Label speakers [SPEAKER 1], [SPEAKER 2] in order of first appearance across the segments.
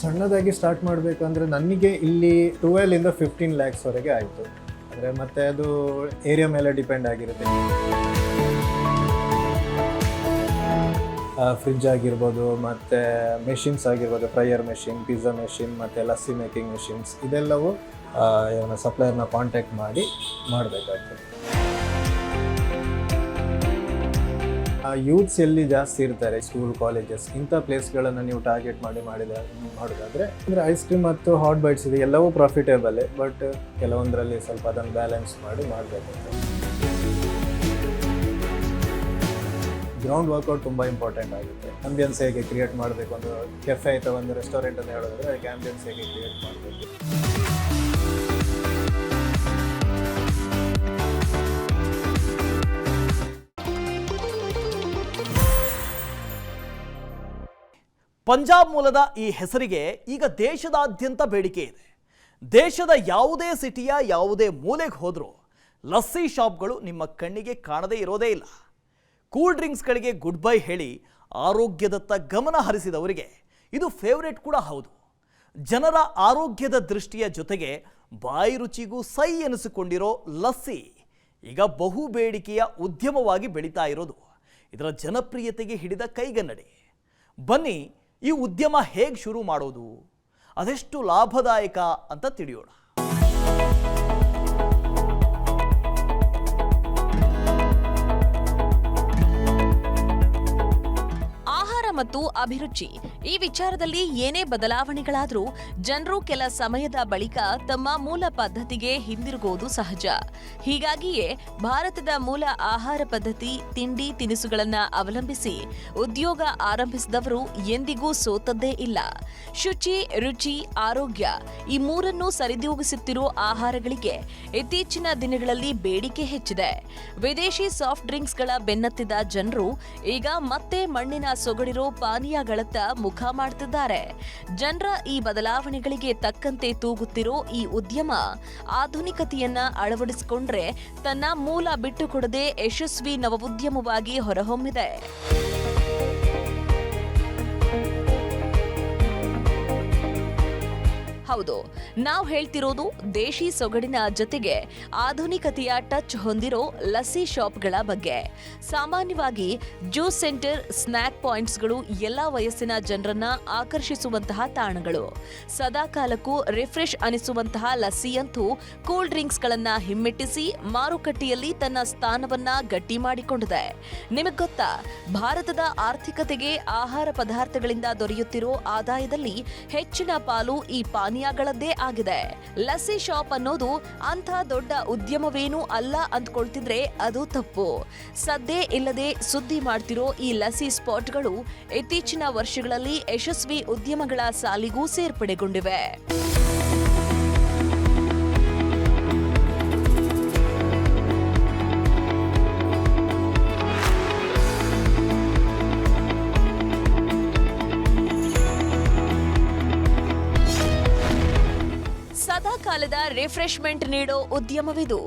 [SPEAKER 1] ಸಣ್ಣದಾಗಿ ಸ್ಟಾರ್ಟ್ ಮಾಡಬೇಕಂದ್ರೆ ನನಗೆ ಇಲ್ಲಿ 12 ಇಂದ 15 lakhs ವರೆಗೆ ಆಯಿತು. ಅಂದರೆ ಮತ್ತೆ ಅದು ಏರಿಯಾ ಮೇಲೆ ಡಿಪೆಂಡ್ ಆಗಿರುತ್ತೆ. ಫ್ರಿಡ್ಜ್ ಆಗಿರ್ಬೋದು, ಮತ್ತು ಮೆಷಿನ್ಸ್ ಆಗಿರ್ಬೋದು, ಫ್ರೈಯರ್ ಮೆಷಿನ್, ಪಿಜ್ಜಾ ಮೆಷಿನ್, ಮತ್ತು ಲಸ್ಸಿ ಮೇಕಿಂಗ್ ಮೆಷಿನ್ಸ್, ಇದೆಲ್ಲವೂ ಸಪ್ಲೈಯರ್ನ ಕಾಂಟ್ಯಾಕ್ಟ್ ಮಾಡಿ ಮಾಡಬೇಕಾಗ್ತದೆ. ಯೂತ್ಸ್ ಎಲ್ಲಿ ಜಾಸ್ತಿ ಇರ್ತಾರೆ, ಸ್ಕೂಲ್, ಕಾಲೇಜಸ್, ಇಂಥ ಪ್ಲೇಸ್ಗಳನ್ನು ನೀವು ಟಾರ್ಗೆಟ್ ಮಾಡೋದಾದರೆ ಅಂದರೆ ಐಸ್ ಕ್ರೀಮ್ ಮತ್ತು ಹಾಟ್ ಬೈಟ್ಸ್ ಇದೆ, ಎಲ್ಲವೂ ಪ್ರಾಫಿಟೇಬಲೇ. ಬಟ್ ಕೆಲವೊಂದರಲ್ಲಿ ಸ್ವಲ್ಪ ಅದನ್ನು ಬ್ಯಾಲೆನ್ಸ್ ಮಾಡಿ ಮಾಡಬೇಕಾಗ್ತದೆ. ಗ್ರೌಂಡ್ ವರ್ಕೌಟ್ ತುಂಬ ಇಂಪಾರ್ಟೆಂಟ್ ಆಗುತ್ತೆ. ಆಂಬಿಯನ್ಸ್ ಹೇಗೆ ಕ್ರಿಯೇಟ್ ಮಾಡಬೇಕು, ಒಂದು ಕೆಫೆ ಅಥವಾ ಒಂದು ರೆಸ್ಟೋರೆಂಟ್ ಅಂತ ಹೇಳೋದಾದ್ರೆ ಅದಕ್ಕೆ ಆಂಬಿಯನ್ಸ್ ಹೇಗೆ ಕ್ರಿಯೇಟ್ ಮಾಡಬೇಕು.
[SPEAKER 2] ಪಂಜಾಬ್ ಮೂಲದ ಈ ಹೆಸರಿಗೆ ಈಗ ದೇಶದಾದ್ಯಂತ ಬೇಡಿಕೆ ಇದೆ. ದೇಶದ ಯಾವುದೇ ಸಿಟಿಯ ಯಾವುದೇ ಮೂಲೆಗೆ ಹೋದರೂ ಲಸ್ಸಿ ಶಾಪ್ಗಳು ನಿಮ್ಮ ಕಣ್ಣಿಗೆ ಕಾಣದೇ ಇರೋದೇ ಇಲ್ಲ. ಕೂಲ್ ಡ್ರಿಂಕ್ಸ್ಗಳಿಗೆ ಗುಡ್ ಬೈ ಹೇಳಿ ಆರೋಗ್ಯದತ್ತ ಗಮನ ಹರಿಸಿದವರಿಗೆ ಇದು ಫೇವರೇಟ್ ಕೂಡ ಹೌದು. ಜನರ ಆರೋಗ್ಯದ ದೃಷ್ಟಿಯ ಜೊತೆಗೆ ಬಾಯಿ ರುಚಿಗೂ ಸೈ ಎನಿಸಿಕೊಂಡಿರೋ ಲಸ್ಸಿ ಈಗ ಬಹು ಬೇಡಿಕೆಯ ಉದ್ಯಮವಾಗಿ ಬೆಳೀತಾ ಇರೋದು ಇದರ ಜನಪ್ರಿಯತೆಗೆ ಹಿಡಿದ ಕೈಗನ್ನಡಿ. ಬನ್ನಿ, ಈ ಉದ್ಯಮ ಹೇಗೆ ಶುರು ಮಾಡೋದು, ಅದೆಷ್ಟು ಲಾಭದಾಯಕ ಅಂತ ತಿಳಿಯೋಣ.
[SPEAKER 3] ಮತ್ತು ಅಭಿರುಚಿ ಈ ವಿಚಾರದಲ್ಲಿ ಏನೇ ಬದಲಾವಣೆಗಳಾದರೂ ಜನರು ಕೆಲ ಸಮಯದ ಬಳಿಕ ತಮ್ಮ ಮೂಲ ಪದ್ಧತಿಗೆ ಹಿಂದಿರುಗುವುದು ಸಹಜ. ಹೀಗಾಗಿಯೇ ಭಾರತದ ಮೂಲ ಆಹಾರ ಪದ್ಧತಿ ತಿಂಡಿ ತಿನಿಸುಗಳನ್ನ ಅವಲಂಬಿಸಿ ಉದ್ಯೋಗ ಆರಂಭಿಸಿದವರು ಎಂದಿಗೂ ಸೋತದ್ದೇ ಇಲ್ಲ. ಶುಚಿ, ರುಚಿ, ಆರೋಗ್ಯ ಈ ಮೂರನ್ನೂ ಸರಿದೂಗಿಸುತ್ತಿರೋ ಆಹಾರಗಳಿಗೆ ಇತ್ತೀಚಿನ ದಿನಗಳಲ್ಲಿ ಬೇಡಿಕೆ ಹೆಚ್ಚಿದೆ. ವಿದೇಶಿ ಸಾಫ್ಟ್ ಡ್ರಿಂಕ್ಸ್ಗಳ ಬೆನ್ನತ್ತಿದ ಜನರು ಈಗ ಮತ್ತೆ ಮಣ್ಣಿನ ಸೊಗಡಿರೋ ಪಾನೀಯಗಳತ್ತ ಮುಖ ಮಾಡ್ತಿದ್ದಾರೆ. ಜನರ ಈ ಬದಲಾವಣೆಗಳಿಗೆ ತಕ್ಕಂತೆ ತೂಗುತ್ತಿರೋ ಈ ಉದ್ಯಮ ಆಧುನಿಕತೆಯನ್ನ ಅಳವಡಿಸಿಕೊಂಡ್ರೆ ತನ್ನ ಮೂಲ ಬಿಟ್ಟುಕೊಡದೆ ಯಶಸ್ವಿ ನವೋದ್ಯಮವಾಗಿ ಹೊರಹೊಮ್ಮಿದೆ. ಹೌದು, ನಾವು ಹೇಳ್ತಿರೋದು ದೇಶಿ ಸೊಗಡಿನ ಜೊತೆಗೆ ಆಧುನಿಕತೆಯ ಟಚ್ ಹೊಂದಿರೋ ಲಸ್ಸಿ ಶಾಪ್ಗಳ ಬಗ್ಗೆ. ಸಾಮಾನ್ಯವಾಗಿ ಜ್ಯೂಸ್ ಸೆಂಟರ್, ಸ್ನ್ಯಾಕ್ ಪಾಯಿಂಟ್ಸ್ಗಳು ಎಲ್ಲ ವಯಸ್ಸಿನ ಜನರನ್ನ ಆಕರ್ಷಿಸುವಂತಹ ತಾಣಗಳು. ಸದಾ ಕಾಲಕ್ಕೂ ರಿಫ್ರೆಶ್ ಅನಿಸುವಂತಹ ಲಸ್ಸಿಯಂತೂ ಕೂಲ್ ಡ್ರಿಂಕ್ಸ್ಗಳನ್ನ ಹಿಮ್ಮೆಟ್ಟಿಸಿ ಮಾರುಕಟ್ಟೆಯಲ್ಲಿ ತನ್ನ ಸ್ಥಾನವನ್ನ ಗಟ್ಟಿ ಮಾಡಿಕೊಂಡಿದೆ. ನಿಮಗೆ ಗೊತ್ತಾ, ಭಾರತದ ಆರ್ಥಿಕತೆಗೆ ಆಹಾರ ಪದಾರ್ಥಗಳಿಂದ ದೊರೆಯುತ್ತಿರೋ ಆದಾಯದಲ್ಲಿ ಹೆಚ್ಚಿನ ಪಾಲು ಈ ಪಾನೀಯಗಳದ್ದೇ ಆಗಿದೆ. ಲಸ್ಸಿ ಶಾಪ್ ಅನ್ನೋದು ಅಂಥ ದೊಡ್ಡ ಉದ್ಯಮವೇನೂ ಅಲ್ಲ ಅಂದ್ಕೊಳ್ತಿದ್ರೆ ಅದು ತಪ್ಪು. ಸದ್ದೇ ಇಲ್ಲದೆ ಸುದ್ದಿ ಮಾಡ್ತಿರೋ ಈ ಲಸ್ಸಿ ಸ್ಪಾಟ್ಗಳು ಇತ್ತೀಚಿನ ವರ್ಷಗಳಲ್ಲಿ ಯಶಸ್ವಿ ಉದ್ಯಮಗಳ ಸಾಲಿಗೂ ಸೇರ್ಪಡೆಗೊಂಡಿವೆ. ಸದಾ ಕಾಲದ ರಿಫ್ರೆಶ್ಮೆಂಟ್ ನೀಡೋ ಉದ್ಯಮವಿದು.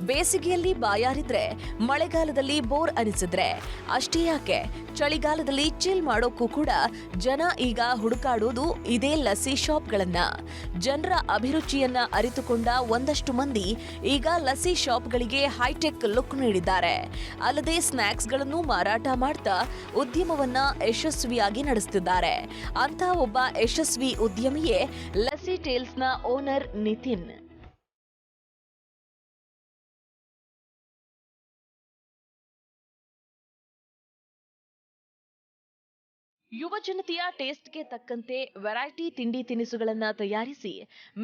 [SPEAKER 3] ಬೇಸಿಗೆಯಲ್ಲಿ ಬಾಯಾರಿದ್ರೆ, ಮಳೆಗಾಲದಲ್ಲಿ ಬೋರ್ ಅನಿಸಿದ್ರೆ, ಅಷ್ಟೇ ಯಾಕೆ ಚಳಿಗಾಲದಲ್ಲಿ ಚಿಲ್ ಮಾಡೋಕ್ಕೂ ಕೂಡ ಜನ ಈಗ ಹುಡುಕಾಡೋದು ಇದೇ ಲಸ್ಸಿ ಶಾಪ್ಗಳನ್ನ. ಜನರ ಅಭಿರುಚಿಯನ್ನ ಅರಿತುಕೊಂಡ ಒಂದಷ್ಟು ಮಂದಿ ಈಗ ಲಸ್ಸಿ ಶಾಪ್ಗಳಿಗೆ ಹೈಟೆಕ್ ಲುಕ್ ನೀಡಿದ್ದಾರೆ. ಅಲ್ಲದೆ ಸ್ನ್ಯಾಕ್ಸ್ಗಳನ್ನು ಮಾರಾಟ ಮಾಡ್ತಾ ಉದ್ಯಮವನ್ನ ಯಶಸ್ವಿಯಾಗಿ ನಡೆಸುತ್ತಿದ್ದಾರೆ. ಅಂತ ಒಬ್ಬ ಯಶಸ್ವಿ ಉದ್ಯಮಿಯೇ ಲಸ್ಸಿ ಟೇಲ್ಸ್ನ ಓನರ್ ನಿತಿನ್. ಯುವ ಜನತೆಯ ಟೇಸ್ಟ್ಗೆ ತಕ್ಕಂತೆ ವೆರೈಟಿ ತಿಂಡಿ ತಿನಿಸುಗಳನ್ನ ತಯಾರಿಸಿ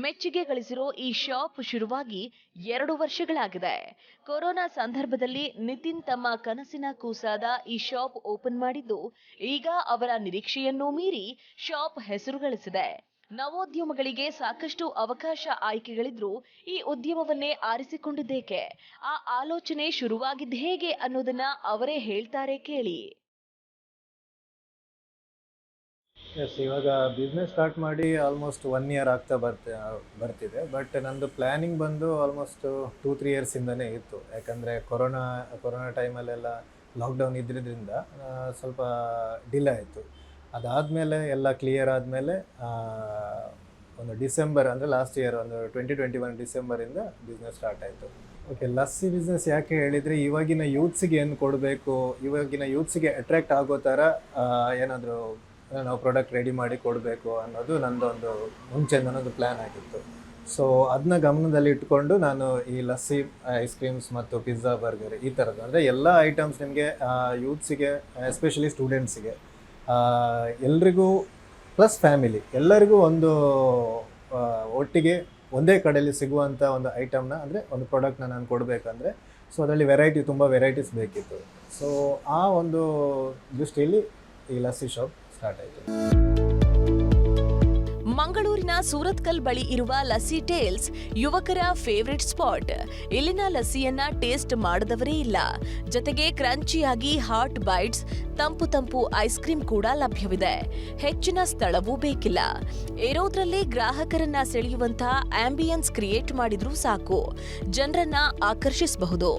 [SPEAKER 3] ಮೆಚ್ಚುಗೆ ಗಳಿಸಿರೋ ಈ ಶಾಪ್ ಶುರುವಾಗಿ 2 ವರ್ಷಗಳಾಗಿದೆ. ಕೊರೋನಾ ಸಂದರ್ಭದಲ್ಲಿ ನಿತಿನ್ ತಮ್ಮ ಕನಸಿನ ಕೂಸಾದ ಈ ಶಾಪ್ ಓಪನ್ ಮಾಡಿದ್ದು ಈಗ ಅವರ ನಿರೀಕ್ಷೆಯನ್ನೂ ಮೀರಿ ಶಾಪ್ ಹೆಸರು ಗಳಿಸಿದೆ. ನವೋದ್ಯಮಗಳಿಗೆ ಸಾಕಷ್ಟು ಅವಕಾಶ ಆಯ್ಕೆಗಳಿದ್ರೂ ಈ ಉದ್ಯಮವನ್ನೇ ಆರಿಸಿಕೊಂಡಿದ್ದೇಕೆ, ಆ ಆಲೋಚನೆ ಶುರುವಾಗಿದ್ದು ಹೇಗೆ ಅನ್ನೋದನ್ನ ಅವರೇ ಹೇಳ್ತಾರೆ, ಕೇಳಿ.
[SPEAKER 1] ಎಸ್, ಇವಾಗ ಬಿಸ್ನೆಸ್ ಸ್ಟಾರ್ಟ್ ಮಾಡಿ ಆಲ್ಮೋಸ್ಟ್ 1 year ಆಗ್ತಾ ಬರ್ತಿದೆ. ಬಟ್ ನಂದು ಪ್ಲ್ಯಾನಿಂಗ್ ಬಂದು ಆಲ್ಮೋಸ್ಟ್ 2-3 yearsಯಿಂದನೇ ಇತ್ತು. ಯಾಕಂದರೆ ಕೊರೋನಾ ಟೈಮಲ್ಲೆಲ್ಲ ಲಾಕ್ಡೌನ್ ಇದ್ದಿದ್ದರಿಂದ ಸ್ವಲ್ಪ ಡಿಲೇ ಆಯಿತು. ಅದಾದಮೇಲೆ ಎಲ್ಲ ಕ್ಲಿಯರ್ ಆದಮೇಲೆ ಒಂದು ಡಿಸೆಂಬರ್ ಅಂದರೆ ಲಾಸ್ಟ್ ಇಯರ್ ಒಂದು 2021 ಡಿಸೆಂಬರಿಂದ ಬಿಸ್ನೆಸ್ ಸ್ಟಾರ್ಟ್ ಆಯಿತು. ಓಕೆ, ಲಸ್ಸಿ ಬಿಸ್ನೆಸ್ ಯಾಕೆ ಹೇಳಿದರೆ ಇವಾಗಿನ ಯೂತ್ಸಿಗೆ ಏನು ಕೊಡಬೇಕು, ಇವಾಗಿನ ಯೂತ್ಸಿಗೆ ಅಟ್ರ್ಯಾಕ್ಟ್ ಆಗೋ ಥರ ಏನಾದರೂ ನಾವು ಪ್ರಾಡಕ್ಟ್ ರೆಡಿ ಮಾಡಿ ಕೊಡಬೇಕು ಅನ್ನೋದು ನನ್ನದೊಂದು ಮುಂಚೆನೊಂದು ಪ್ಲ್ಯಾನ್ ಆಗಿತ್ತು. ಸೊ ಅದನ್ನ ಗಮನದಲ್ಲಿ ಇಟ್ಕೊಂಡು ನಾನು ಈ ಲಸ್ಸಿ ಐಸ್ ಕ್ರೀಮ್ಸ್ ಮತ್ತು ಪಿಜ್ಜಾ ಬರ್ಗರ್ ಈ ಥರದ್ದು ಅಂದರೆ ಎಲ್ಲ ಐಟಮ್ಸ್ ನಿಮಗೆ ಯೂತ್ಸಿಗೆ ಎಸ್ಪೆಷಲಿ ಸ್ಟೂಡೆಂಟ್ಸಿಗೆ ಎಲ್ರಿಗೂ ಪ್ಲಸ್ ಫ್ಯಾಮಿಲಿ ಎಲ್ಲರಿಗೂ ಒಂದು ಒಟ್ಟಿಗೆ ಒಂದೇ ಕಡೆಯಲ್ಲಿ ಸಿಗುವಂಥ ಒಂದು ಐಟಮ್ನ ಅಂದರೆ ಒಂದು ಪ್ರಾಡಕ್ಟ್ನ ನಾನು ಕೊಡಬೇಕಂದ್ರೆ ಸೊ ಅದರಲ್ಲಿ ತುಂಬ ವೆರೈಟೀಸ್ ಬೇಕಿತ್ತು. ಸೊ ಆ ಒಂದು ದೃಷ್ಟಿಯಲ್ಲಿ ಈ ಲಸ್ಸಿ ಶಾಪ್ ಸ್ಟಾರ್ಟ್ ಆಯಿತು.
[SPEAKER 3] ಮಂಗಳೂರಿನ ಸೂರತ್ಕಲ್ ಬಳಿ ಇರುವ ಲಸ್ಸಿ ಟೇಲ್ಸ್ ಯುವಕರ ಫೇವರಿಟ್ ಸ್ಪಾಟ್. ಇಲ್ಲಿನ ಲಸ್ಸಿಯನ್ನ ಟೇಸ್ಟ್ ಮಾಡದವರೇ ಇಲ್ಲ. ಜೊತೆಗೆ ಕ್ರಂಚಿಯಾಗಿ ಹಾಟ್ ಬೈಟ್ಸ್, ತಂಪು ತಂಪು ಐಸ್ ಕ್ರೀಮ್ ಕೂಡ ಲಭ್ಯವಿದೆ. ಹೆಚ್ಚಿನ ಸ್ಥಳವೂ ಬೇಕಿಲ್ಲ. ಇರೋದ್ರಲ್ಲೇ ಗ್ರಾಹಕರನ್ನ ಸೆಳೆಯುವಂತಹ ಆಂಬಿಯನ್ಸ್ ಕ್ರಿಯೇಟ್ ಮಾಡಿದ್ರೂ ಸಾಕು, ಜನರನ್ನ ಆಕರ್ಷಿಸಬಹುದು.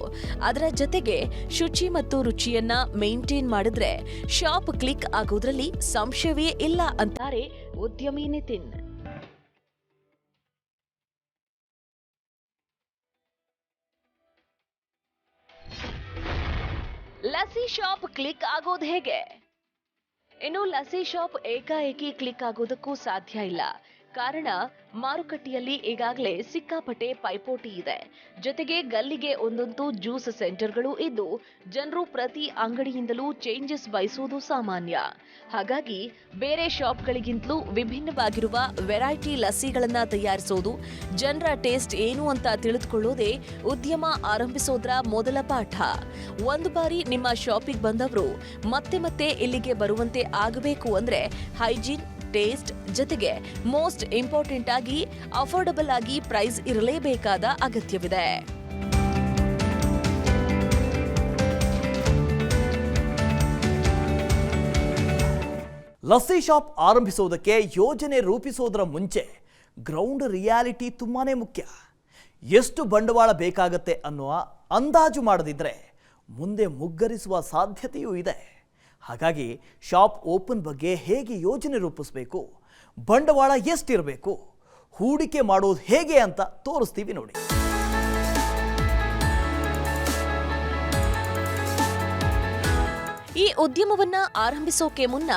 [SPEAKER 3] ಅದರ ಜೊತೆಗೆ ಶುಚಿ ಮತ್ತು ರುಚಿಯನ್ನ ಮೇಂಟೈನ್ ಮಾಡಿದ್ರೆ ಶಾಪ್ ಕ್ಲಿಕ್ ಆಗೋದ್ರಲ್ಲಿ ಸಂಶಯವೇ ಇಲ್ಲ ಅಂತಾರೆ ಉದ್ಯಮಿ ನಿತಿನ್. ಲಸ್ಸಿ ಶಾಪ್ ಕ್ಲಿಕ್ ಆಗೋದು ಹೇಗೆ? ಇನ್ನು ಲಸ್ಸಿ ಶಾಪ್ ಏಕಾಏಕಿ ಕ್ಲಿಕ್ ಆಗೋದಕ್ಕೂ ಸಾಧ್ಯ ಇಲ್ಲ. ಕಾರಣ ಮಾರುಕಟ್ಟೆಯಲ್ಲಿ ಈಗಾಗಲೇ ಸಿಕ್ಕಾಪಟ್ಟೆ ಪೈಪೋಟಿ ಇದೆ. ಜೊತೆಗೆ ಗಲ್ಲಿಗೆ ಒಂದೊಂದು ಜ್ಯೂಸ್ ಸೆಂಟರ್ಗಳು ಇದ್ದು ಜನರು ಪ್ರತಿ ಅಂಗಡಿಯಿಂದಲೂ ಚೇಂಜಸ್ ಬಯಸುವುದು ಸಾಮಾನ್ಯ. ಹಾಗಾಗಿ ಬೇರೆ ಶಾಪ್ಗಳಿಗಿಂತಲೂ ವಿಭಿನ್ನವಾಗಿರುವ ವೆರೈಟಿ ಲಸ್ಸಿಗಳನ್ನ ತಯಾರಿಸೋದು, ಜನರ ಟೇಸ್ಟ್ ಏನು ಅಂತ ತಿಳಿದುಕೊಳ್ಳೋದೇ ಉದ್ಯಮ ಆರಂಭಿಸೋದ್ರ ಮೊದಲ ಪಾಠ. ಒಂದು ಬಾರಿ ನಿಮ್ಮ ಶಾಪಿಗೆ ಬಂದವರು ಮತ್ತೆ ಮತ್ತೆ ಇಲ್ಲಿಗೆ ಬರುವಂತೆ ಆಗಬೇಕು ಅಂದ್ರೆ ಹೈಜೀನ್, ಟೇಸ್ಟ್ ಜೊತೆಗೆ ಮೋಸ್ಟ್ ಇಂಪಾರ್ಟೆಂಟ್ ಆಗಿ ಅಫೋರ್ಡಬಲ್ ಆಗಿ ಪ್ರೈಸ್ ಇರಲೇಬೇಕಾದ ಅಗತ್ಯವಿದೆ.
[SPEAKER 2] ಲಸ್ಸಿ ಶಾಪ್ ಆರಂಭಿಸೋದಕ್ಕೆ ಯೋಜನೆ ರೂಪಿಸೋದರ ಮುಂಚೆ ಗ್ರೌಂಡ್ ರಿಯಾಲಿಟಿ ತುಂಬಾನೇ ಮುಖ್ಯ. ಎಷ್ಟು ಬಂಡವಾಳ ಬೇಕಾಗತ್ತೆ ಅನ್ನುವ ಅಂದಾಜು ಮಾಡದಿದ್ರೆ ಮುಂದೆ ಮುಗ್ಗರಿಸುವ ಸಾಧ್ಯತೆಯೂ ಇದೆ. ಹಾಗಾಗಿ ಶಾಪ್ ಓಪನ್ ಬಗ್ಗೆ ಹೇಗೆ ಯೋಜನೆ ರೂಪಿಸಬೇಕು, ಬಂಡವಾಳ ಎಷ್ಟಿರಬೇಕು, ಹೂಡಿಕೆ ಮಾಡೋದು ಹೇಗೆ ಅಂತ ತೋರಿಸ್ತೀವಿ ನೋಡಿ.
[SPEAKER 3] ಈ ಉದ್ಯಮವನ್ನ ಆರಂಭಿಸೋಕೆ ಮುನ್ನ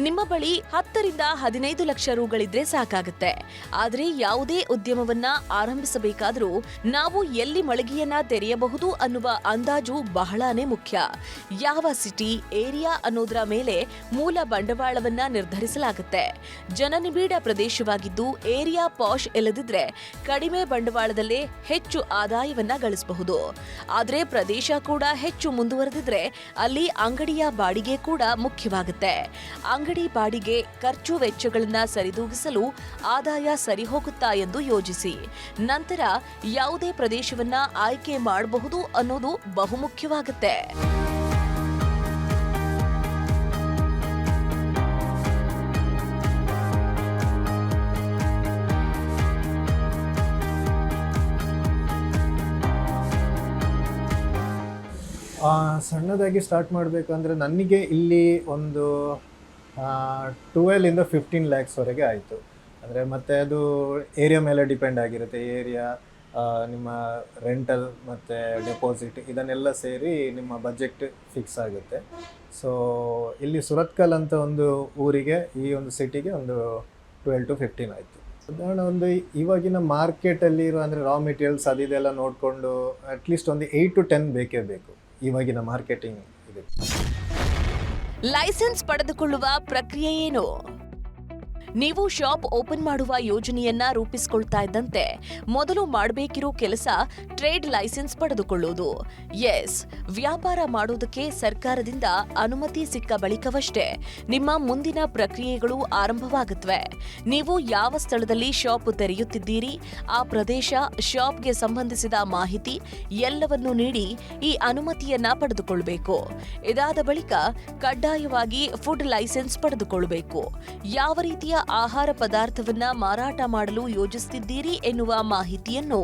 [SPEAKER 3] ನಿಮ್ಮ ಬಳಿ 10 ರಿಂದ 15 ಲಕ್ಷ ರೂಗಳಿದ್ರೆ ಸಾಕಾಗುತ್ತೆ. ಆದರೆ ಯಾವುದೇ ಉದ್ಯಮವನ್ನ ಆರಂಭಿಸಬೇಕಾದ್ರೂ ನಾವು ಎಲ್ಲಿ ಮಳಿಗೆಯನ್ನ ತೆರೆಯಬಹುದು ಅನ್ನುವ ಅಂದಾಜು ಬಹಳಾನೇ ಮುಖ್ಯ. ಯಾವ ಸಿಟಿ, ಏರಿಯಾ ಅನ್ನೋದರ ಮೇಲೆ ಮೂಲ ಬಂಡವಾಳವನ್ನ ನಿರ್ಧರಿಸಲಾಗುತ್ತೆ. ಜನನಿಬಿಡ ಪ್ರದೇಶವಾಗಿದ್ದು ಏರಿಯಾ ಪಾಶ್ ಇಲ್ಲದಿದ್ರೆ ಕಡಿಮೆ ಬಂಡವಾಳದಲ್ಲೇ ಹೆಚ್ಚು ಆದಾಯವನ್ನ ಗಳಿಸಬಹುದು. ಆದರೆ ಪ್ರದೇಶ ಕೂಡ ಹೆಚ್ಚು ಮುಂದುವರೆದಿದ್ರೆ ಅಲ್ಲಿ ಅಂಗಡಿಯ ಬಾಡಿಗೆ ಕೂಡ ಮುಖ್ಯವಾಗುತ್ತೆ. ಅಂಗಡಿ ಬಾಡಿಗೆ, ಖರ್ಚು ವೆಚ್ಚಗಳನ್ನ ಸರಿದೂಗಿಸಲು ಆದಾಯ ಸರಿ ಹೋಗುತ್ತಾ ಎಂದು ಯೋಜಿಸಿ. ನಂತರ ಯಾವುದೇ ಪ್ರದೇಶವನ್ನ ಆಯ್ಕೆ ಮಾಡಬಹುದು ಅನ್ನೋದು ಬಹುಮುಖ್ಯವಾಗುತ್ತೆ.
[SPEAKER 1] ಸಣ್ಣದಾಗಿ ಸ್ಟಾರ್ಟ್ ಮಾಡಬೇಕಂದ್ರೆ ನನಗೆ ಇಲ್ಲಿ ಒಂದು 12 ಇಂದ 15 ಲ್ಯಾಕ್ಸ್ವರೆಗೆ ಆಯಿತು. ಅಂದರೆ ಮತ್ತು ಅದು ಏರಿಯಾ ಮೇಲೆ ಡಿಪೆಂಡ್ ಆಗಿರುತ್ತೆ. ಏರಿಯಾ, ನಿಮ್ಮ ರೆಂಟಲ್ ಮತ್ತು ಡೆಪಾಸಿಟ್ ಇದನ್ನೆಲ್ಲ ಸೇರಿ ನಿಮ್ಮ ಬಜೆಟ್ ಫಿಕ್ಸ್ ಆಗುತ್ತೆ. ಸೊ ಇಲ್ಲಿ ಸುರತ್ಕಲ್ ಅಂತ ಒಂದು ಊರಿಗೆ, ಈ ಒಂದು ಸಿಟಿಗೆ ಒಂದು 12 to 15 ಆಯಿತು. ಉದಾಹರಣೆ ಒಂದು ಇವಾಗಿನ ಮಾರ್ಕೆಟಲ್ಲಿ ಇರೋ ಅಂದರೆ ರಾ ಮೆಟೀರಿಯಲ್ಸ್ ಅದಿದೆಲ್ಲ ನೋಡಿಕೊಂಡು ಅಟ್ಲೀಸ್ಟ್ ಒಂದು 8 to 10 ಬೇಕೇ ಬೇಕು ಇವಾಗಿನ ಮಾರ್ಕೆಟಿಂಗ್ ಇದೆ.
[SPEAKER 3] ಲೈಸೆನ್ಸ್ ಪಡೆದುಕೊಳ್ಳುವ ಪ್ರಕ್ರಿಯೆ ಏನು? ನೀವು ಶಾಪ್ ಓಪನ್ ಮಾಡುವ ಯೋಜನೆಯನ್ನ ರೂಪಿಸಿಕೊಳ್ತಾ ಇದ್ದಂತೆ ಮೊದಲು ಮಾಡಬೇಕಿರೋ ಕೆಲಸ ಟ್ರೇಡ್ ಲೈಸೆನ್ಸ್ ಪಡೆದುಕೊಳ್ಳುವುದು. ಎಸ್, ವ್ಯಾಪಾರ ಮಾಡೋದಕ್ಕೆ ಸರ್ಕಾರದಿಂದ ಅನುಮತಿ ಸಿಕ್ಕ ಬಳಿಕವಷ್ಟೇ ನಿಮ್ಮ ಮುಂದಿನ ಪ್ರಕ್ರಿಯೆಗಳು ಆರಂಭವಾಗುತ್ತವೆ. ನೀವು ಯಾವ ಸ್ಥಳದಲ್ಲಿ ಶಾಪ್ ತೆರೆಯುತ್ತಿದ್ದೀರಿ, ಆ ಪ್ರದೇಶ, ಶಾಪ್ಗೆ ಸಂಬಂಧಿಸಿದ ಮಾಹಿತಿ ಎಲ್ಲವನ್ನೂ ನೀಡಿ ಈ ಅನುಮತಿಯನ್ನ ಪಡೆದುಕೊಳ್ಳಬೇಕು. ಇದಾದ ಬಳಿಕ ಕಡ್ಡಾಯವಾಗಿ ಫುಡ್ ಲೈಸೆನ್ಸ್ ಪಡೆದುಕೊಳ್ಳಬೇಕು. ಯಾವ ರೀತಿಯ ಆಹಾರ ಪದಾರ್ಥವನ್ನ ಮಾರಾಟ ಮಾಡಲು ಯೋಜಿಸುತ್ತಿದ್ದೀರಿ ಎನ್ನುವ ಮಾಹಿತಿಯನ್ನು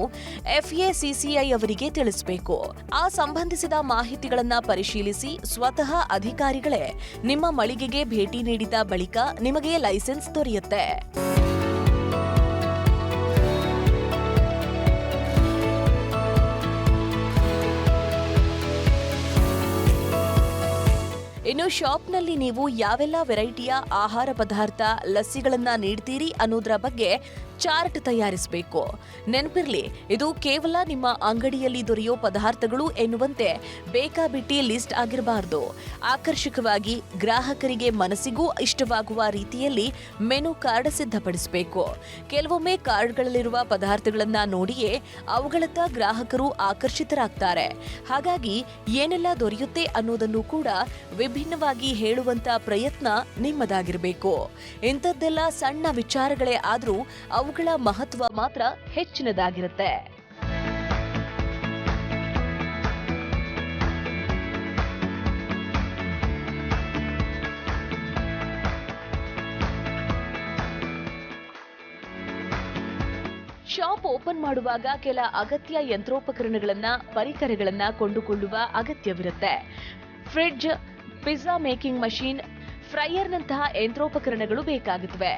[SPEAKER 3] FACCI ಅವರಿಗೆ ತಿಳಿಸಬೇಕು. ಆ ಸಂಬಂಧಿಸಿದ ಮಾಹಿತಿಗಳನ್ನ ಪರಿಶೀಲಿಸಿ ಸ್ವತಃ ಅಧಿಕಾರಿಗಳೇ ನಿಮ್ಮ ಮಳಿಗೆಗೆ ಭೇಟಿ ನೀಡಿದ ಬಳಿಕ ನಿಮಗೆ ಲೈಸೆನ್ಸ್ ದೊರೆಯುತ್ತೆ. ಇನ್ನು ಶಾಪ್ನಲ್ಲಿ ನೀವು ಯಾವೆಲ್ಲ ವೆರೈಟಿಯ ಆಹಾರ ಪದಾರ್ಥ ಲಸ್ಸಿಗಳನ್ನ ನೀಡ್ತೀರಿ ಅನ್ನೋದರ ಬಗ್ಗೆ ಚಾರ್ಟ್ ತಯಾರಿಸಬೇಕು. ನೆನಪಿರ್ಲಿ, ಇದು ಕೇವಲ ನಿಮ್ಮ ಅಂಗಡಿಯಲ್ಲಿ ದೊರೆಯೋ ಪದಾರ್ಥಗಳು ಎನ್ನುವಂತೆ ಬೇಕಾಬಿಟ್ಟಿ ಲಿಸ್ಟ್ ಆಗಿರಬಾರ್ದು. ಆಕರ್ಷಕವಾಗಿ ಗ್ರಾಹಕರಿಗೆ ಮನಸ್ಸಿಗೂ ಇಷ್ಟವಾಗುವ ರೀತಿಯಲ್ಲಿ ಮೆನು ಕಾರ್ಡ್ ಸಿದ್ಧಪಡಿಸಬೇಕು. ಕೆಲವೊಮ್ಮೆ ಕಾರ್ಡ್ಗಳಲ್ಲಿರುವ ಪದಾರ್ಥಗಳನ್ನ ನೋಡಿಯೇ ಅವುಗಳತ್ತ ಗ್ರಾಹಕರು ಆಕರ್ಷಿತರಾಗ್ತಾರೆ. ಹಾಗಾಗಿ ಏನೆಲ್ಲ ದೊರೆಯುತ್ತೆ ಅನ್ನೋದನ್ನು ಕೂಡ ವಿಭಿನ್ನವಾಗಿ ಹೇಳುವಂತ ಪ್ರಯತ್ನ ನಿಮ್ಮದಾಗಿರಬೇಕು. ಇಂಥದ್ದೆಲ್ಲ ಸಣ್ಣ ವಿಚಾರಗಳೇ ಆದ್ರೂ ಅವುಗಳ ಮಹತ್ವ ಮಾತ್ರ ಹೆಚ್ಚಿನದಾಗಿರುತ್ತೆ. ಶಾಪ್ ಓಪನ್ ಮಾಡುವಾಗ ಕೆಲ ಅಗತ್ಯ ಯಂತ್ರೋಪಕರಣಗಳನ್ನ ಪರಿಕರಗಳನ್ನ ಕೊಂಡುಕೊಳ್ಳುವ ಅಗತ್ಯವಿರುತ್ತೆ. ಫ್ರಿಡ್ಜ್, ಪಿಜ್ಜಾ ಮೇಕಿಂಗ್ ಮಷೀನ್, ಫ್ರೈಯರ್ನಂತಹ ಯಂತ್ರೋಪಕರಣಗಳು ಬೇಕಾಗುತ್ತವೆ.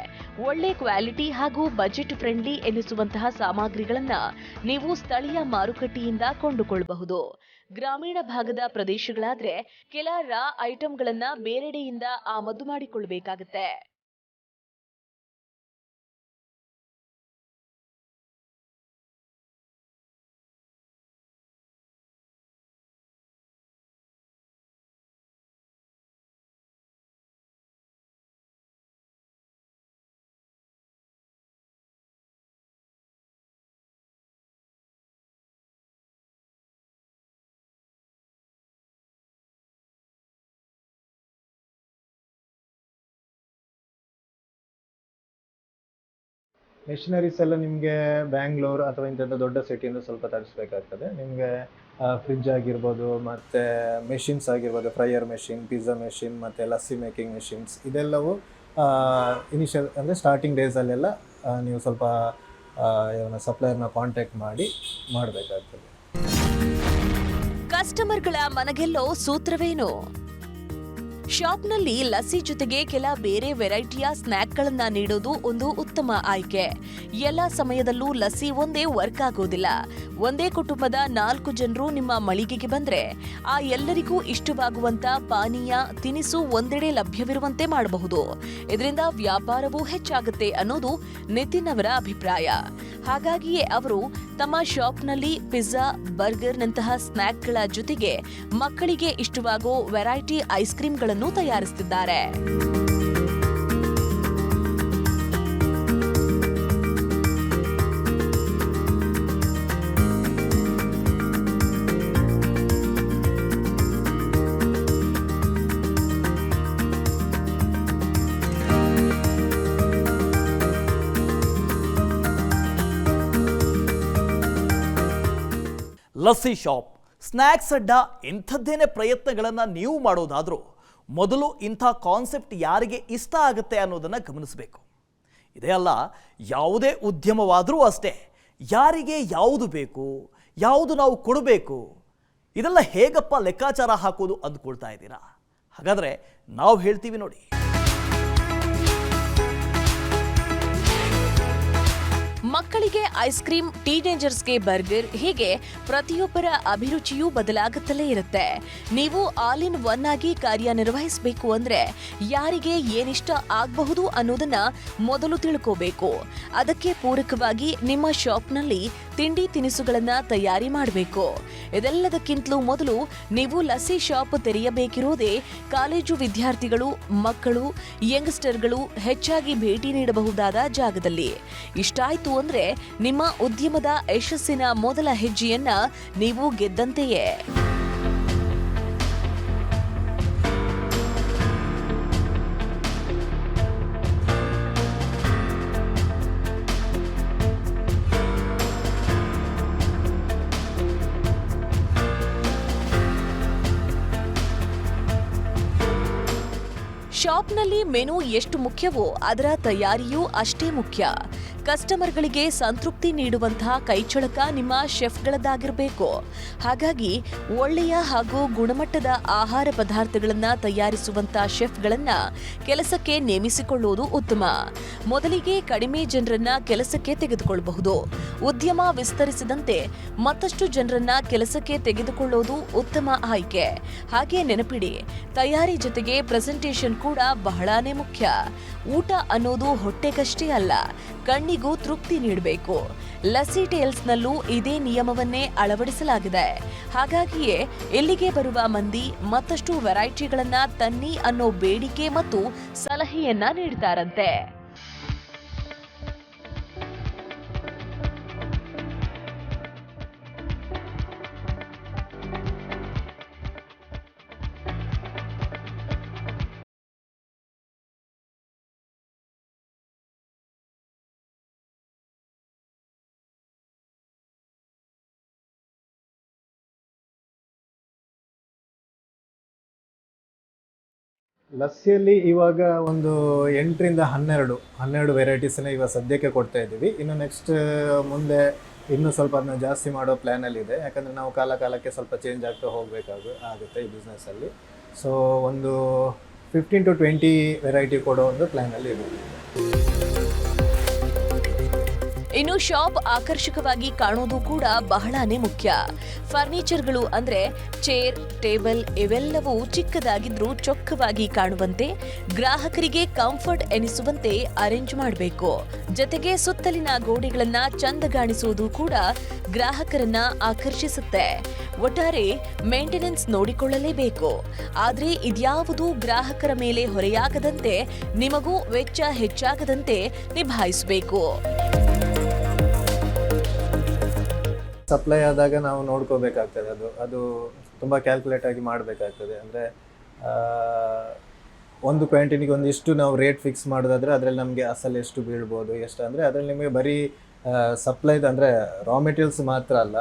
[SPEAKER 3] ಒಳ್ಳೆ ಕ್ವಾಲಿಟಿ ಹಾಗೂ ಬಜೆಟ್ ಫ್ರೆಂಡ್ಲಿ ಎನಿಸುವಂತಹ ಸಾಮಗ್ರಿಗಳನ್ನ ನೀವು ಸ್ಥಳೀಯ ಮಾರುಕಟ್ಟೆಯಿಂದ ಕೊಂಡುಕೊಳ್ಳಬಹುದು. ಗ್ರಾಮೀಣ ಭಾಗದ ಪ್ರದೇಶಗಳಾದ್ರೆ ಕೆಲ ರಾ ಐಟಂಗಳನ್ನ ಬೇರೆಡೆಯಿಂದ ಆಮದು ಮಾಡಿಕೊಳ್ಳಬೇಕಾಗುತ್ತೆ.
[SPEAKER 1] ಮೆಷಿನರೀಸ್ ಎಲ್ಲ ನಿಮಗೆ ಬ್ಯಾಂಗ್ಳೂರ್ ಅಥವಾ ಇಂಥದ್ದು ದೊಡ್ಡ ಸಿಟಿಯಿಂದ ಸ್ವಲ್ಪ ತರಿಸ್ಬೇಕಾಗ್ತದೆ. ನಿಮಗೆ ಫ್ರಿಡ್ಜ್ ಆಗಿರ್ಬೋದು, ಮತ್ತು ಮೆಷಿನ್ಸ್ ಆಗಿರ್ಬೋದು, ಫ್ರೈಯರ್ ಮೆಷಿನ್, ಪಿಜ್ಜಾ ಮೆಷಿನ್ ಮತ್ತು ಲಸ್ಸಿ ಮೇಕಿಂಗ್ ಮೆಷಿನ್ಸ್, ಇದೆಲ್ಲವೂ ಇನಿಷಿಯಲ್ ಅಂದರೆ ಸ್ಟಾರ್ಟಿಂಗ್ ಡೇಸಲ್ಲೆಲ್ಲ ನೀವು ಸ್ವಲ್ಪ ಸಪ್ಲೈಯರ್ನ ಕಾಂಟ್ಯಾಕ್ಟ್ ಮಾಡಿ ಮಾಡಬೇಕಾಗ್ತದೆ.
[SPEAKER 3] ಕಸ್ಟಮರ್ಗಳ ಮನಗೆಲ್ಲೋ ಸೂತ್ರವೇನು? ಶಾಪ್ನಲ್ಲಿ ಲಸ್ಸಿ ಜೊತೆಗೆ ಕೆಲ ಬೇರೆ ವೆರೈಟಿಯ ಸ್ನ್ಯಾಕ್ಗಳನ್ನ ನೀಡೋದು ಒಂದು ಉತ್ತಮ ಆಯ್ಕೆ. ಎಲ್ಲ ಸಮಯದಲ್ಲೂ ಲಸ್ಸಿ ಒಂದೇ ವರ್ಕ್ ಆಗೋದಿಲ್ಲ. ಒಂದೇ ಕುಟುಂಬದ 4 ಜನರು ನಿಮ್ಮ ಮಳಿಗೆಗೆ ಬಂದ್ರೆ ಆ ಎಲ್ಲರಿಗೂ ಇಷ್ಟವಾಗುವಂತ ಪಾನೀಯ, ತಿನಿಸು ಒಂದೆಡೆ ಲಭ್ಯವಿರುವಂತೆ ಮಾಡಬಹುದು. ಇದರಿಂದ ವ್ಯಾಪಾರವೂ ಹೆಚ್ಚಾಗುತ್ತೆ ಅನ್ನೋದು ನಿತಿನ್ ಅವರ ಅಭಿಪ್ರಾಯ. ಹಾಗಾಗಿಯೇ ಅವರು ತಮ್ಮ ಶಾಪ್ನಲ್ಲಿ ಪಿಜ್ಜಾ, ಬರ್ಗರ್ನಂತಹ ಸ್ನ್ಯಾಕ್ಗಳ ಜೊತೆಗೆ ಮಕ್ಕಳಿಗೆ ಇಷ್ಟವಾಗೋ ವೆರೈಟಿ ಐಸ್ ಕ್ರೀಮ್ಗಳನ್ನು ತಯಾರಿಸುತ್ತಿದ್ದಾರೆ.
[SPEAKER 2] ಲಸ್ಸಿ ಶಾಪ್, ಸ್ನ್ಯಾಕ್ಸ್ ಅಡ್ಡ ಇಂಥದ್ದೇನೆ ಪ್ರಯತ್ನಗಳನ್ನು ನೀವು ಮಾಡೋದಾದರೂ ಮೊದಲು ಇಂಥ ಕಾನ್ಸೆಪ್ಟ್ ಯಾರಿಗೆ ಇಷ್ಟ ಆಗುತ್ತೆ ಅನ್ನೋದನ್ನು ಗಮನಿಸಬೇಕು. ಇದೇ ಅಲ್ಲ, ಯಾವುದೇ ಉದ್ಯಮವಾದರೂ ಅಷ್ಟೇ, ಯಾರಿಗೆ ಯಾವುದು ಬೇಕು, ಯಾವುದು ನಾವು ಕೊಡಬೇಕು, ಇದೆಲ್ಲ ಹೇಗಪ್ಪ ಲೆಕ್ಕಾಚಾರ ಹಾಕೋದು ಅಂದ್ಕೊಳ್ತಾ ಇದ್ದೀರಾ? ಹಾಗಾದರೆ ನಾವು ಹೇಳ್ತೀವಿ ನೋಡಿ.
[SPEAKER 3] ಮಕ್ಕಳಿಗೆ ಐಸ್ ಕ್ರೀಮ್, ಟೀನೇಜರ್ಸ್ಗೆ ಬರ್ಗರ್, ಹೀಗೆ ಪ್ರತಿಯೊಬ್ಬರ ಅಭಿರುಚಿಯೂ ಬದಲಾಗುತ್ತಲೇ ಇರುತ್ತೆ. ನೀವು ಆಲ್ ಇನ್ ಒನ್ ಆಗಿ ಕಾರ್ಯನಿರ್ವಹಿಸಬೇಕು ಅಂದ್ರೆ ಯಾರಿಗೆ ಏನಿಷ್ಟ ಆಗಬಹುದು ಅನ್ನೋದನ್ನ ಮೊದಲು ತಿಳ್ಕೋಬೇಕು. ಅದಕ್ಕೆ ಪೂರಕವಾಗಿ ನಿಮ್ಮ ಶಾಪ್ನಲ್ಲಿ ತಿಂಡಿ ತಿನಿಸುಗಳನ್ನ ತಯಾರಿ ಮಾಡಬೇಕು. ಇದೆಲ್ಲದಕ್ಕಿಂತಲೂ ಮೊದಲು ನೀವು ಲಸ್ಸಿ ಶಾಪ್ ತೆರೆಯಬೇಕಿರೋದೇ ಕಾಲೇಜು ವಿದ್ಯಾರ್ಥಿಗಳು, ಮಕ್ಕಳು, ಯಂಗ್ಸ್ಟರ್ಗಳು ಹೆಚ್ಚಾಗಿ ಭೇಟಿ ನೀಡಬಹುದಾದ ಜಾಗದಲ್ಲಿ. ಇಷ್ಟಾಯ್ತು ಅಂದ್ರೆ ನಿಮ್ಮ ಉದ್ಯಮದ ಯಶಸ್ಸಿನ ಮೊದಲ ಹೆಜ್ಜೆಯನ್ನ ನೀವು ಗೆದ್ದಂತೆಯೇ. ಶಾಪ್ನಲ್ಲಿ ಮೆನು ಎಷ್ಟು ಮುಖ್ಯವೋ ಅದರ ತಯಾರಿಯೂ ಅಷ್ಟೇ ಮುಖ್ಯ. ಕಸ್ಟಮರ್ಗಳಿಗೆ ಸಂತೃಪ್ತಿ ನೀಡುವಂತಹ ಕೈಚಳಕ ನಿಮ್ಮ ಶೆಫ್ಗಳದ್ದಾಗಿರಬೇಕು. ಹಾಗಾಗಿ ಒಳ್ಳೆಯ ಹಾಗೂ ಗುಣಮಟ್ಟದ ಆಹಾರ ಪದಾರ್ಥಗಳನ್ನು ತಯಾರಿಸುವಂತ ಶೆಫ್ಗಳನ್ನ ಕೆಲಸಕ್ಕೆ ನೇಮಿಸಿಕೊಳ್ಳುವುದು ಉತ್ತಮ. ಮೊದಲಿಗೆ ಕಡಿಮೆ ಜನರನ್ನ ಕೆಲಸಕ್ಕೆ ತೆಗೆದುಕೊಳ್ಳಬಹುದು. ಉದ್ಯಮ ವಿಸ್ತರಿಸಿದಂತೆ ಮತ್ತಷ್ಟು ಜನರನ್ನ ಕೆಲಸಕ್ಕೆ ತೆಗೆದುಕೊಳ್ಳೋದು ಉತ್ತಮ ಆಯ್ಕೆ. ಹಾಗೆ ನೆನಪಿಡಿ, ತಯಾರಿ ಜೊತೆಗೆ ಪ್ರೆಸೆಂಟೇಷನ್ ಕೂಡ ಬಹಳಾನೇ ಮುಖ್ಯ. ಊಟ ಅನ್ನೋದು ಹೊಟ್ಟೆಗಷ್ಟೇ ಅಲ್ಲ, ಕಣ್ಣಿಗೂ ತೃಪ್ತಿ ನೀಡಬೇಕು. ಲಸ್ಸಿ ಟೇಲ್ಸ್ನಲ್ಲೂ ಇದೇ ನಿಯಮವನ್ನೇ ಅಳವಡಿಸಲಾಗಿದೆ. ಹಾಗಾಗಿಯೇ ಇಲ್ಲಿಗೆ ಬರುವ ಮಂದಿ ಮತ್ತಷ್ಟು ವೆರೈಟಿಗಳನ್ನ ತನ್ನಿ ಅನ್ನೋ ಬೇಡಿಕೆ ಮತ್ತು ಸಲಹೆಯನ್ನ ನೀಡ್ತಾರಂತೆ.
[SPEAKER 1] ಲಸ್ಸಿಯಲ್ಲಿ ಇವಾಗ ಒಂದು 8ರಿಂದ 12 ವೆರೈಟೀಸನ್ನ ಇವಾಗ ಸದ್ಯಕ್ಕೆ ಕೊಡ್ತಾ ಇದ್ದೀವಿ. ಇನ್ನು ನೆಕ್ಸ್ಟ್ ಮುಂದೆ ಇನ್ನೂ ಸ್ವಲ್ಪ ಅದನ್ನ ಜಾಸ್ತಿ ಮಾಡೋ ಪ್ಲ್ಯಾನಲ್ಲಿದೆ. ಯಾಕಂದರೆ ನಾವು ಕಾಲಕ್ಕೆ ಸ್ವಲ್ಪ ಚೇಂಜ್ ಆಗ್ತಾ ಆಗುತ್ತೆ ಈ ಬಿಸ್ನೆಸ್ಸಲ್ಲಿ. ಸೊ ಒಂದು 15 to 20 ವೆರೈಟಿ ಕೊಡೋ ಒಂದು ಪ್ಲ್ಯಾನಲ್ಲಿ ಇದೆ.
[SPEAKER 3] ಇನ್ನು ಶಾಪ್ ಆಕರ್ಷಕವಾಗಿ ಕಾಣೋದು ಕೂಡ ಬಹಳಾನೇ ಮುಖ್ಯ. ಫರ್ನಿಚರ್ಗಳು ಅಂದ್ರೆ ಚೇರ್, ಟೇಬಲ್ ಇವೆಲ್ಲವೂ ಚಿಕ್ಕದಾಗಿದ್ರೂ ಚೊಕ್ಕವಾಗಿ ಕಾಣುವಂತೆ, ಗ್ರಾಹಕರಿಗೆ ಕಂಫರ್ಟ್ ಎನಿಸುವಂತೆ ಅರೇಂಜ್ ಮಾಡಬೇಕು. ಜೊತೆಗೆ ಸುತ್ತಲಿನ ಗೋಡೆಗಳನ್ನ ಚಂದಗಾಣಿಸುವುದು ಕೂಡ ಗ್ರಾಹಕರನ್ನ ಆಕರ್ಷಿಸುತ್ತೆ. ಒಟ್ಟಾರೆ ಮೇಂಟೆನೆನ್ಸ್ ನೋಡಿಕೊಳ್ಳಲೇಬೇಕು. ಆದ್ರೆ ಇದ್ಯಾವುದು ಗ್ರಾಹಕರ ಮೇಲೆ ಹೊರೆಯಾಗದಂತೆ, ನಿಮಗೂ ವೆಚ್ಚ ಹೆಚ್ಚಾಗದಂತೆ ನಿಭಾಯಿಸಬೇಕು.
[SPEAKER 1] ಸಪ್ಲೈ ಆದಾಗ ನಾವು ನೋಡ್ಕೋಬೇಕಾಗ್ತದೆ. ಅದು ತುಂಬ ಕ್ಯಾಲ್ಕುಲೇಟ್ ಆಗಿ ಮಾಡಬೇಕಾಗ್ತದೆ. ಅಂದರೆ ಒಂದು ಕ್ವಾಂಟಿಟಿಗೆ ಒಂದಿಷ್ಟು ನಾವು ರೇಟ್ ಫಿಕ್ಸ್ ಮಾಡೋದಾದರೆ ಅದರಲ್ಲಿ ನಮಗೆ ಅಸಲು ಎಷ್ಟು ಬೀಳ್ಬೋದು, ಎಷ್ಟು ಅಂದರೆ ಅದರಲ್ಲಿ ನಿಮಗೆ ಬರೀ ಸಪ್ಲೈದು ಅಂದರೆ ರಾ ಮೆಟೀರಿಯಲ್ಸ್ ಮಾತ್ರ ಅಲ್ಲ,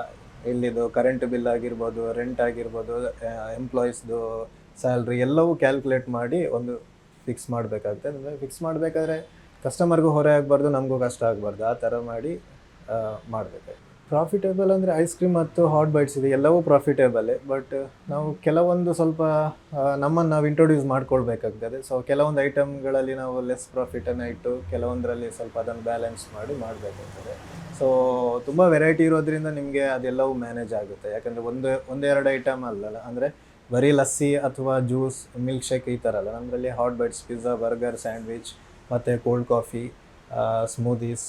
[SPEAKER 1] ಇಲ್ಲಿದು ಕರೆಂಟ್ ಬಿಲ್ ಆಗಿರ್ಬೋದು, ರೆಂಟ್ ಆಗಿರ್ಬೋದು, ಎಂಪ್ಲಾಯೀಸ್ದು ಸ್ಯಾಲ್ರಿ ಎಲ್ಲವೂ ಕ್ಯಾಲ್ಕುಲೇಟ್ ಮಾಡಿ ಒಂದು ಫಿಕ್ಸ್ ಮಾಡಬೇಕಾಗ್ತದೆ. ಅಂದರೆ ಫಿಕ್ಸ್ ಮಾಡಬೇಕಾದ್ರೆ ಕಸ್ಟಮರ್ಗೂ ಹೊರೆ ಆಗಬಾರ್ದು, ನಮಗೂ ಕಷ್ಟ ಆಗಬಾರ್ದು, ಆ ಥರ ಮಾಡಿ ಮಾಡಬೇಕಾಗ್ತದೆ. ಪ್ರಾಫಿಟೇಬಲ್ ಅಂದರೆ ಐಸ್ ಕ್ರೀಮ್ ಮತ್ತು ಹಾಟ್ ಬೈಟ್ಸ್ ಇದೆ, ಎಲ್ಲವೂ ಪ್ರಾಫಿಟೇಬಲೇ. ಬಟ್ ನಾವು ಕೆಲವೊಂದು ಸ್ವಲ್ಪ ನಮ್ಮನ್ನು ನಾವು ಇಂಟ್ರೊಡ್ಯೂಸ್ ಮಾಡ್ಕೊಳ್ಬೇಕಾಗ್ತದೆ. ಸೊ ಕೆಲವೊಂದು ಐಟಮ್ಗಳಲ್ಲಿ ನಾವು ಲೆಸ್ ಪ್ರಾಫಿಟನ್ನು ಇಟ್ಟು ಕೆಲವೊಂದರಲ್ಲಿ ಸ್ವಲ್ಪ ಅದನ್ನು ಬ್ಯಾಲೆನ್ಸ್ ಮಾಡಿ ಮಾಡಬೇಕಾಗ್ತದೆ. ಸೊ ತುಂಬ ವೆರೈಟಿ ಇರೋದ್ರಿಂದ ನಿಮಗೆ ಅದೆಲ್ಲವೂ ಮ್ಯಾನೇಜ್ ಆಗುತ್ತೆ. ಯಾಕಂದರೆ ಒಂದೆರಡು ಐಟಮ್ ಅಲ್ಲಲ್ಲ, ಅಂದರೆ ಬರೀ ಲಸ್ಸಿ ಅಥವಾ ಜ್ಯೂಸ್, ಮಿಲ್ಕ್ ಶೇಕ್ ಈ ಥರ ಅಲ್ಲ. ನಮ್ಮಲ್ಲಿ hot bites, pizza, burger, sandwich ಮತ್ತು cold coffee, smoothies,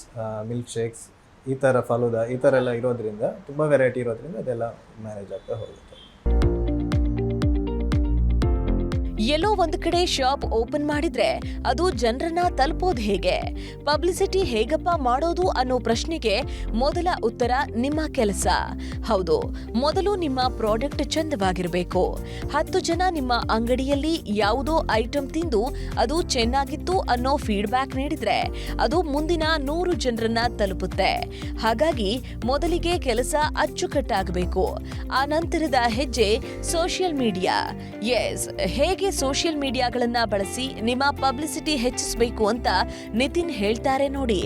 [SPEAKER 1] milk shakes ಈ ಥರ, ಫಲೂದಾ ಈ ಥರ ಎಲ್ಲ ಇರೋದ್ರಿಂದ, ತುಂಬ ವೆರೈಟಿ ಇರೋದ್ರಿಂದ ಅದೆಲ್ಲ ಮ್ಯಾನೇಜ್ ಆಗ್ತಾ ಹೋಗುತ್ತೆ.
[SPEAKER 3] ಎಲ್ಲೋ ಒಂದು ಕಡೆ ಶಾಪ್ ಓಪನ್ ಮಾಡಿದ್ರೆ ಅದು ಜನರನ್ನ ತಲುಪೋದು ಹೇಗೆ, ಪಬ್ಲಿಸಿಟಿ ಹೇಗಪ್ಪ ಮಾಡೋದು ಅನ್ನೋ ಪ್ರಶ್ನೆಗೆ ಮೊದಲ ಉತ್ತರ ನಿಮ್ಮ ಕೆಲಸ. ಹೌದು, ಮೊದಲು ನಿಮ್ಮ ಪ್ರಾಡಕ್ಟ್ ಚಂದವಾಗಿರಬೇಕು. 10 ಜನ ನಿಮ್ಮ ಅಂಗಡಿಯಲ್ಲಿ ಯಾವುದೋ ಐಟಂ ತಿಂದು ಅದು ಚೆನ್ನಾಗಿತ್ತು ಅನ್ನೋ ಫೀಡ್ಬ್ಯಾಕ್ ನೀಡಿದ್ರೆ ಅದು ಮುಂದಿನ 100 ಜನರನ್ನ ತಲುಪುತ್ತೆ. ಹಾಗಾಗಿ ಮೊದಲಿಗೆ ಕೆಲಸ ಅಚ್ಚುಕಟ್ಟಾಗಬೇಕು. ಆ ನಂತರದ ಹೆಜ್ಜೆ ಸೋಷಿಯಲ್ ಮೀಡಿಯಾ. ಎಸ್, ಹೇಗೆ ಸೋಷಿಯಲ್ ಮೀಡಿಯಾಗಳನ್ನ ಬಳಸಿ ನಿಮ್ಮ ಪಬ್ಲಿಸಿಟಿ ಹೆಚ್ಚಿಸಬೇಕು ಅಂತ ನಿತಿನ್ ಹೇಳ್ತಾರೆ ನೋಡಿ.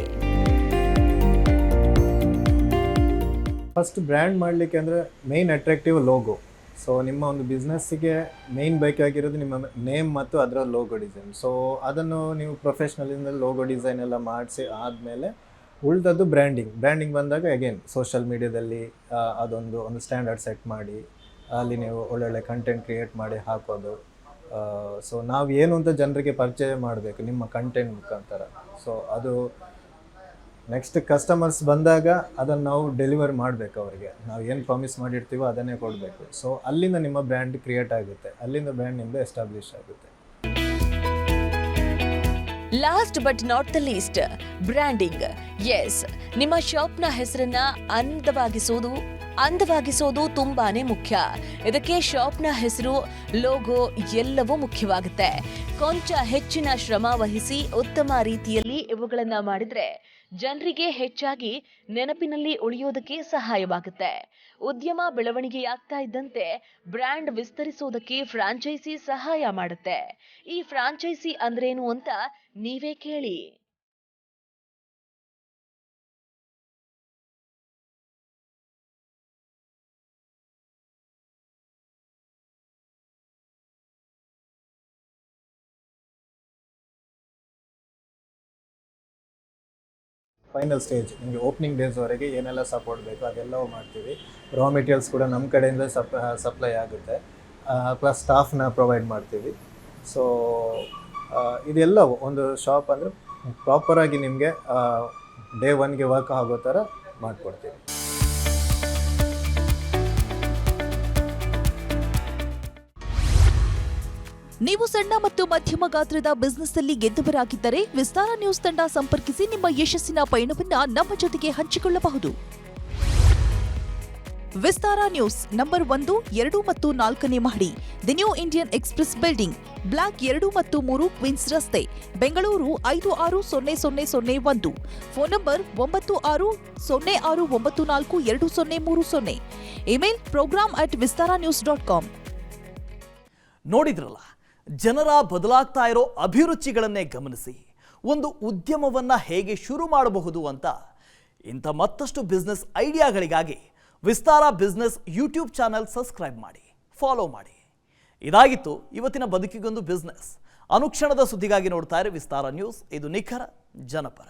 [SPEAKER 1] ಫಸ್ಟ್ ಬ್ರ್ಯಾಂಡ್ ಮಾಡಲಿಕ್ಕೆ ಅಂದರೆ ಮೇನ್ ಅಟ್ರಾಕ್ಟಿವ್ ಲೋಗೋ. ಸೊ ನಿಮ್ಮ ಒಂದು ಬಿಸ್ನೆಸ್ಸಿಗೆ ಮೇನ್ ಬೇಕಾಗಿರೋದು ನಿಮ್ಮ ನೇಮ್ ಮತ್ತು ಅದರ ಲೋಗೋ ಡಿಸೈನ್. ಸೊ ಅದನ್ನು ನೀವು ಪ್ರೊಫೆಷ್ನಲಿಂದ ಲೋಗೋ ಡಿಸೈನ್ ಎಲ್ಲ ಮಾಡಿಸಿ ಆದಮೇಲೆ ಉಳಿದದ್ದು ಬ್ರ್ಯಾಂಡಿಂಗ್ ಬಂದಾಗ ಅಗೇನ್ ಸೋಷಿಯಲ್ ಮೀಡಿಯಾದಲ್ಲಿ ಒಂದು ಸ್ಟ್ಯಾಂಡರ್ಡ್ ಸೆಟ್ ಮಾಡಿ ಅಲ್ಲಿ ನೀವು ಒಳ್ಳೊಳ್ಳೆ ಕಂಟೆಂಟ್ ಕ್ರಿಯೇಟ್ ಮಾಡಿ ಹಾಕೋದು. ಸೊ ನಾವು ಏನು ಅಂತ ಜನರಿಗೆ ಪರಿಚಯ ಮಾಡಬೇಕು ನಿಮ್ಮ ಕಂಟೆಂಟ್ ಮುಖಾಂತರ. ಸೊ ಅದು ನೆಕ್ಸ್ಟ್ ಕಸ್ಟಮರ್ಸ್ ಬಂದಾಗ ಅದನ್ನು ನಾವು ಡೆಲಿವರ್ ಮಾಡಬೇಕು. ಅವರಿಗೆ ನಾವು ಏನು ಪ್ರಾಮಿಸ್ ಮಾಡಿರ್ತೀವೋ ಅದನ್ನೇ ಕೊಡಬೇಕು. ಸೊ ಅಲ್ಲಿಂದ ನಿಮ್ಮ ಬ್ರ್ಯಾಂಡ್ ಕ್ರಿಯೇಟ್ ಆಗುತ್ತೆ, ಅಲ್ಲಿಂದ ಬ್ರ್ಯಾಂಡ್ ನಿಮ್ಮದು ಎಸ್ಟಾಬ್ಲಿಷ್ ಆಗುತ್ತೆ.
[SPEAKER 3] Last but not the least, branding. Yes, ನಿಮ್ಮ ಶಾಪ್ನ ಹೆಸರನ್ನ ಅಂದವಾಗಿಸೋದು ತುಂಬಾನೇ ಮುಖ್ಯ. ಇದಕ್ಕೆ ಶಾಪ್ನ ಹೆಸರು, ಲೋಗೋ ಎಲ್ಲವೂ ಮುಖ್ಯವಾಗುತ್ತೆ. ಕೊಂಚ ಹೆಚ್ಚಿನ ಶ್ರಮ ವಹಿಸಿ ಉತ್ತಮ ರೀತಿಯಲ್ಲಿ ಇವುಗಳನ್ನ ಮಾಡಿದ್ರೆ ಜನರಿಗೆ ಹೆಚ್ಚಾಗಿ ನೆನಪಿನಲ್ಲಿ ಉಳಿಯೋದಕ್ಕೆ ಸಹಾಯವಾಗುತ್ತೆ. ಉದ್ಯಮ ಬೆಳವಣಿಗೆಯಾಗ್ತಾ ಇದ್ದಂತೆ ಬ್ರ್ಯಾಂಡ್ ವಿಸ್ತರಿಸೋದಕ್ಕೆ ಫ್ರಾಂಚೈಸಿ ಸಹಾಯ ಮಾಡುತ್ತೆ. ಈ ಫ್ರಾಂಚೈಸಿ ಅಂದ್ರೇನು ಅಂತ ನೀವೇ ಕೇಳಿ.
[SPEAKER 1] ಫೈನಲ್ ಸ್ಟೇಜ್ ನಿಮಗೆ ಓಪನಿಂಗ್ ಡೇಸ್ವರೆಗೆ ಏನೆಲ್ಲ ಸಪೋರ್ಟ್ ಬೇಕು ಅದೆಲ್ಲವೂ ಮಾಡ್ತೀವಿ. ರಾ ಮೆಟೀರಿಯಲ್ಸ್ ಕೂಡ ನಮ್ಮ ಕಡೆಯಿಂದ ಸಪ್ಲೈ ಆಗುತ್ತೆ, ಪ್ಲಸ್ ಸ್ಟಾಫ್ನ ಪ್ರೊವೈಡ್ ಮಾಡ್ತೀವಿ. ಸೊ ಇದೆಲ್ಲವೂ ಒಂದು ಶಾಪ್ ಅಂದರೆ ಪ್ರಾಪರಾಗಿ ನಿಮಗೆ ಡೇ 1ಗೆ ವರ್ಕ್ ಆಗೋ ಥರ ಮಾಡಿಕೊಡ್ತೀವಿ.
[SPEAKER 4] ನೀವು ಸಣ್ಣ ಮತ್ತು ಮಧ್ಯಮ ಗಾತ್ರದ ಬಿಸ್ನೆಸ್ ಅಲ್ಲಿ ಗೆದ್ದವರಾಗಿದ್ದರೆ ವಿಸ್ತಾರ ನ್ಯೂಸ್ ತಂಡ ಸಂಪರ್ಕಿಸಿ ನಿಮ್ಮ ಯಶಸ್ಸಿನ ಪಯಣವನ್ನ ನಮ್ಮ ಜೊತೆಗೆ ಹಂಚಿಕೊಳ್ಳಬಹುದು. ವಿಸ್ತಾರ ನ್ಯೂಸ್ ನಂಬರ್ 1, 2 ಮತ್ತು 4ನೇ ಮಹಡಿ, the New Indian Express building, block 2 ಮತ್ತು 3, ಕ್ವೀನ್ಸ್ ರಸ್ತೆ, Bengaluru 560001. Phone number 9606942030. Email program@vistaranews.com.
[SPEAKER 2] ನೋಡಿದ್ರಲ್ಲ, ಜನರ ಬದಲಾಗ್ತಾ ಇರೋ ಅಭಿರುಚಿಗಳನ್ನೇ ಗಮನಿಸಿ ಒಂದು ಉದ್ಯಮವನ್ನು ಹೇಗೆ ಶುರು ಮಾಡಬಹುದು ಅಂತ. ಇಂಥ ಮತ್ತಷ್ಟು ಬಿಸ್ನೆಸ್ ಐಡಿಯಾಗಳಿಗಾಗಿ ವಿಸ್ತಾರ ಬಿಸ್ನೆಸ್ ಯೂಟ್ಯೂಬ್ ಚಾನಲ್ ಸಬ್ಸ್ಕ್ರೈಬ್ ಮಾಡಿ, ಫಾಲೋ ಮಾಡಿ. ಇದಾಗಿತ್ತು ಇವತ್ತಿನ ಬದುಕಿಗೊಂದು ಬಿಸ್ನೆಸ್. ಅನುಕ್ಷಣದ ಸುದ್ದಿಗಾಗಿ ನೋಡ್ತಾ ಇರಿ ವಿಸ್ತಾರ ನ್ಯೂಸ್. ಇದು ನಿಖರ ಜನಪರ.